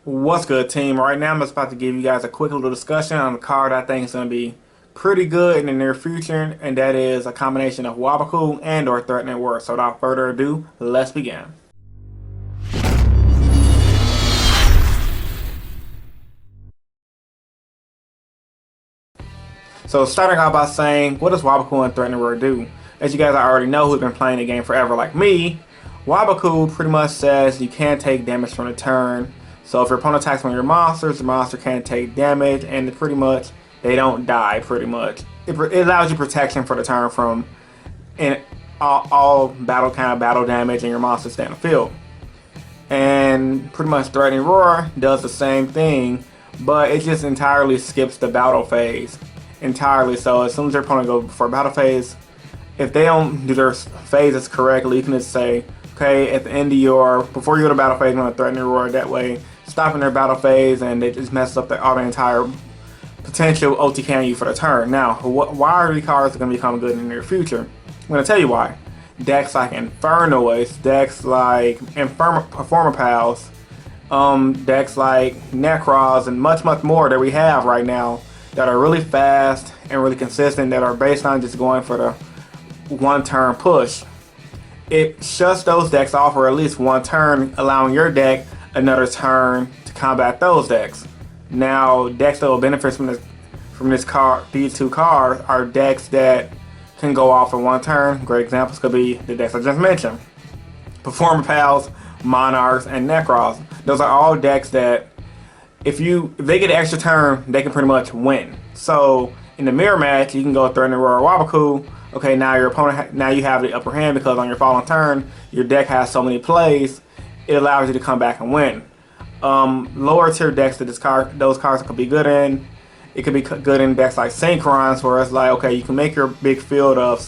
What's good, team? Right now I'm just about to give you guys a quick little discussion on a card I think is going to be pretty good in the near future, and that is a combination of Waboku and or Threatning Words. So without further ado, let's begin. So starting out by saying, what does Waboku and Threatning Word do? As you guys already know who've been playing the game forever like me, Waboku pretty much says you can't take damage from the turn. So if your opponent attacks one of your monsters, the monster can't take damage, and pretty much they don't die. Pretty much, it allows you protection for the turn from all battle damage, and your monsters stay on the field. And pretty much Threatening Roar does the same thing, but it just entirely skips the battle phase entirely. So as soon as your opponent goes for a battle phase, if they don't do their phases correctly, you can just say, okay, at the end of before you go to battle phase, I'm going to Threaten Roar. That way, stopping their battle phase, and it just messes up all the entire potential OTK you for the turn. Now, why are these cards going to become good in the near future? I'm going to tell you why. Decks like Infernoids, decks like Performer Pals, decks like Necros, and much more that we have right now that are really fast and really consistent, that are based on just going for the one-turn push. It shuts those decks off for at least one turn, allowing your deck another turn to combat those decks. Now, decks that will benefit from these two cards are decks that can go off for one turn. Great examples could be the decks I just mentioned: Performer Pals, Monarchs, and Necros. Those are all decks that if they get an extra turn, they can pretty much win. So in the mirror match, you can go Threatening Roar or Waboku. Okay, now your opponent, now you have the upper hand because on your following turn, your deck has so many plays, it allows you to come back and win. Lower tier decks that those cards could be good in. It could be good in decks like Synchrons, where it's like, okay, you can make your big field of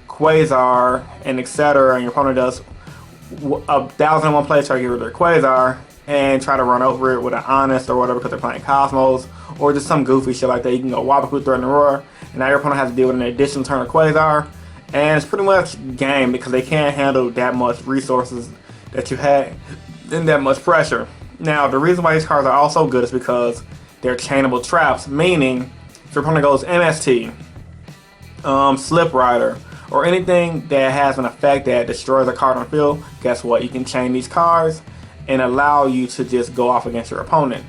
Quasar and etc., and your opponent does 1,001 plays try to get rid of their Quasar and try to run over it with an Honest or whatever because they're playing Cosmos, or just some goofy shit like that. You can go Waboku, Threatening Roar, and now your opponent has to deal with an additional turn of Quasar, and it's pretty much game because they can't handle that much resources that you had and that much pressure. Now, the reason why these cards are also good is because they're chainable traps, meaning if your opponent goes MST, Slip Rider, or anything that has an effect that destroys a card on the field, guess what? You can chain these cards and allow you to just go off against your opponent.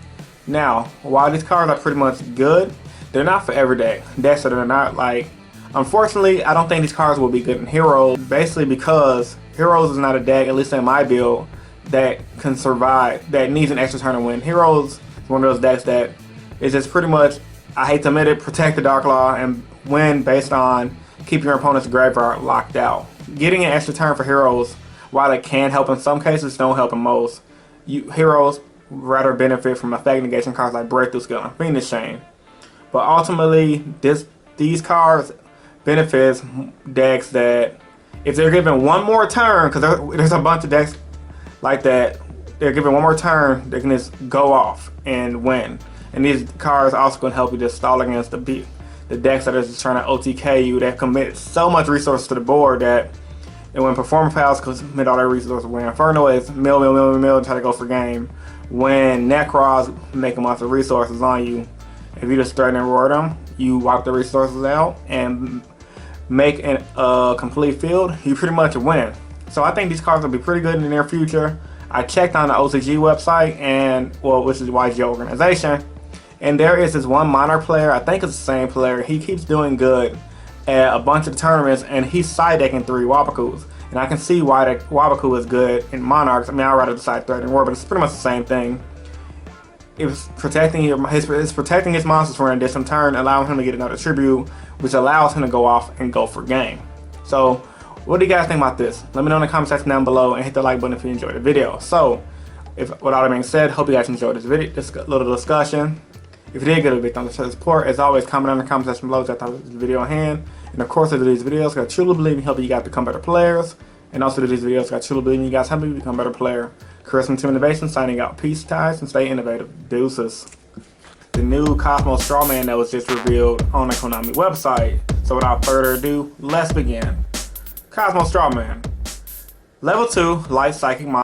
Now, while these cards are pretty much good, they're not for everyday decks, so they're not like, unfortunately, I don't think these cards will be good in Heroes, basically because Heroes is not a deck, at least in my build, that can survive, that needs an extra turn to win. Heroes is one of those decks that is just pretty much, I hate to admit it, protect the Dark Law and win based on keeping your opponent's graveyard locked out. Getting an extra turn for Heroes, while it can help in some cases, don't help in most. Heroes rather benefit from effect negation cards like Breakthrough Skill and Phoenix Chain. But ultimately, these cards benefits decks that if they're given one more turn, because there's a bunch of decks like that, they're given one more turn, they can just go off and win. And these cards also can help you just stall against the decks that are just trying to OTK you, that commit so much resources to the board that, and when Performer Pals commit all their resources, when Infernoids mill and try to go for game, when Necros make a bunch of resources on you, if you just Threaten and Roar them, you wipe the resources out and make a complete field, you pretty much win. So I think these cards will be pretty good in the near future. I checked on the OCG website, and which is YG organization, and there is this one Monarch player, I think it's the same player, he keeps doing good at a bunch of tournaments, and he's side decking 3 Wabokus. And I can see why the Waboku is good in Monarchs. I mean, I'd rather decide Threatening War, but it's pretty much the same thing. It's protecting his monsters for an additional turn, allowing him to get another tribute, which allows him to go off and go for game. So, what do you guys think about this? Let me know in the comment section down below, and hit the like button if you enjoyed the video. So, with all that being said, hope you guys enjoyed this little discussion. If you did, give it a big thumbs up to support. As always, comment in the comment section below what you thought of this video on hand. And of course, I do these videos, I truly believe in helping you guys become better players. And also do these videos, I truly believe in you guys helping me become a better player. Chris from Team Innovation signing out. Peace, ties, and stay innovative. Deuces. The new Cosmos Strawman that was just revealed on the Konami website. So without further ado, let's begin. Cosmos Strawman. Level 2, Light Psychic Monster.